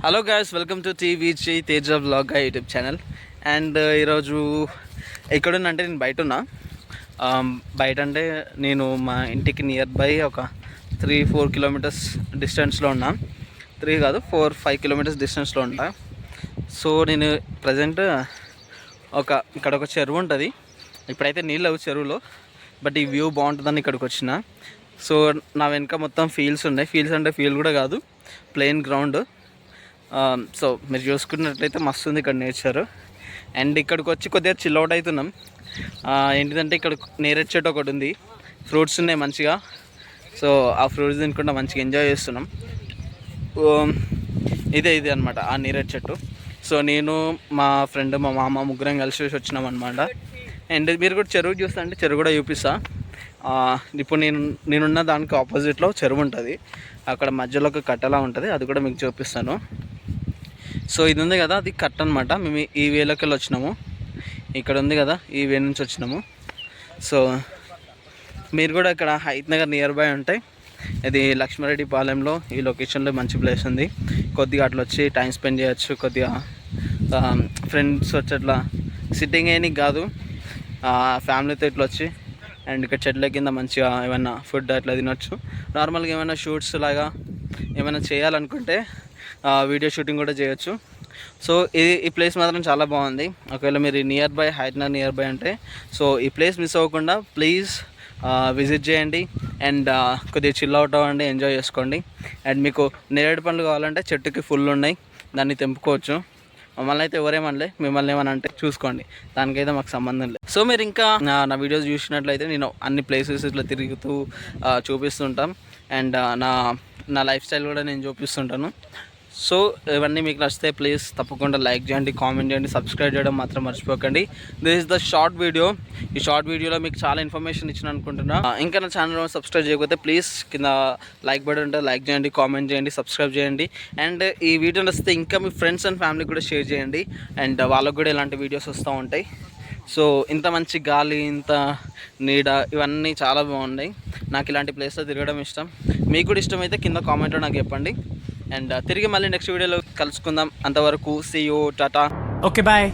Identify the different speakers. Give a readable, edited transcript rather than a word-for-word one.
Speaker 1: Hello guys, welcome to TVG Teja vlog YouTube channel. And ఈరోజు ఎక్కడున్నంటే నేను బయట ఉన్నా. బయట అంటే నేను మా ఇంటికి నియర్ బై ఒక 3-4 కిలోమీటర్స్ డిస్టెన్స్లో ఉన్నా. 3 కాదు 4-5 కిలోమీటర్స్ డిస్టెన్స్లో ఉంటా. సో నేను ప్రజెంట్ ఇక్కడ ఒక చెరువు ఉంటుంది. ఇప్పుడైతే నీళ్ళు అవి చెరువులో, బట్ ఈ వ్యూ బాగుంటుందని ఇక్కడికి వచ్చిన. సో నా వెనక మొత్తం ఫీల్డ్స్ ఉన్నాయి. ఫీల్డ్స్ అంటే ఫీల్డ్ కూడా కాదు, ప్లెయిన్ గ్రౌండ్. సో మీరు చూసుకున్నట్లయితే మస్తు ఉంది ఇక్కడ నేచర్. అండ్ ఇక్కడికి వచ్చి కొద్దిగా చిల్ అవుట్ అవుతున్నాం. ఏంటిదంటే ఇక్కడ నేరేడు చెట్టు ఒకటి ఉంది, ఫ్రూట్స్ ఉన్నాయి మంచిగా. సో ఆ ఫ్రూట్స్ తినుకుంటా మంచిగా ఎంజాయ్ చేస్తున్నాం. ఇదే అనమాట ఆ నేరేడు చెట్టు. సో నేను మా ఫ్రెండ్ మా మామ ముగ్గురం కలిసి వచ్చినాం అనమాట. అండ్ మీరు కూడా చెరువు చూస్తా అంటే చెరువు కూడా చూపిస్తా. ఇప్పుడు నేనున్న దానికి ఆపోజిట్లో చెరువు ఉంటుంది. అక్కడ మధ్యలో ఒక కట్టలా ఉంటుంది, అది కూడా మీకు చూపిస్తాను. సో ఇది ఉంది కదా, అది కట్ట అనమాట. మేము ఈ వేలోకి వెళ్ళి వచ్చినాము. ఇక్కడ ఉంది కదా, ఈ వే నుంచి వచ్చినాము. సో మీరు కూడా ఇక్కడ హైత్ నగర్ నియర్ బై ఉంటాయి. ఇది లక్ష్మారెడ్డి పాలెంలో ఈ లొకేషన్లో మంచి ప్లేస్ ఉంది. కొద్దిగా అట్లా వచ్చి టైం స్పెండ్ చేయొచ్చు. కొద్దిగా ఫ్రెండ్స్ వచ్చి అట్లా సిట్టింగ్ అయ్యి కాదు, ఫ్యామిలీతో ఇట్లా వచ్చి అండ్ ఇక్కడ చెట్ల కింద మంచిగా ఏమైనా ఫుడ్ అట్లా తినొచ్చు. నార్మల్గా ఏమైనా షూట్స్ లాగా ఏమైనా చేయాలనుకుంటే వీడియో షూటింగ్ కూడా చేయొచ్చు. సో ఈ ప్లేస్ మాత్రం చాలా బాగుంది. ఒకవేళ మీరు నియర్ బై హైట్నగర్ నియర్ బై అంటే సో ఈ ప్లేస్ మిస్ అవ్వకుండా ప్లీజ్ విజిట్ చేయండి. అండ్ కొద్దిగా చిల్ అవుట్ అవ్వండి, ఎంజాయ్ చేసుకోండి. అండ్ మీకు నేరేడు పండ్లు కావాలంటే చెట్టుకి ఫుల్ ఉన్నాయి, దాన్ని తెంపుకోవచ్చు. మమ్మల్ని అయితే ఎవరేమనలే, మిమ్మల్ని ఏమని అంటే చూసుకోండి, దానికైతే మాకు సంబంధం లేదు. సో మీరు ఇంకా నా వీడియోస్ చూసినట్లయితే నేను అన్ని ప్లేసెస్ ఇట్లా తిరుగుతూ చూపిస్తుంటాం. అండ్ నా లైఫ్ స్టైల్ కూడా నేను చూపిస్తుంటాను. సో ఇవన్నీ మీకు నచ్చితే ప్లీజ్ తప్పకుండా లైక్ చేయండి, కామెంట్ చేయండి, సబ్స్క్రైబ్ చేయడం మాత్రం మర్చిపోకండి. This is the short video. ఈ షార్ట్ వీడియోలో మీకు చాలా ఇన్ఫర్మేషన్ ఇచ్చిన అనుకుంటున్నా. ఇంకా నా ఛానల్ సబ్స్క్రైబ్ చేయకపోతే ప్లీజ్ కింద లైక్ బటన్ ఉంటే లైక్ చేయండి, కామెంట్ చేయండి, సబ్స్క్రైబ్ చేయండి. అండ్ ఈ వీడియో నచ్చితే ఇంకా మీ ఫ్రెండ్స్ అండ్ ఫ్యామిలీ కూడా షేర్ చేయండి. అండ్ వాళ్ళకు కూడా ఇలాంటి వీడియోస్ వస్తూ ఉంటాయి. సో ఇంత మంచి గాలి, ఇంత నీడ, ఇవన్నీ చాలా బాగున్నాయి. నాకు ఇలాంటి ప్లేస్లో తిరగడం ఇష్టం. మీకు కూడా ఇష్టమైతే కింద కామెంట్లో నాకు చెప్పండి. అండ్ తిరిగి మళ్ళీ నెక్స్ట్ వీడియోలో కలుసుకుందాం. అంతవరకు see you, tata,
Speaker 2: okay bye.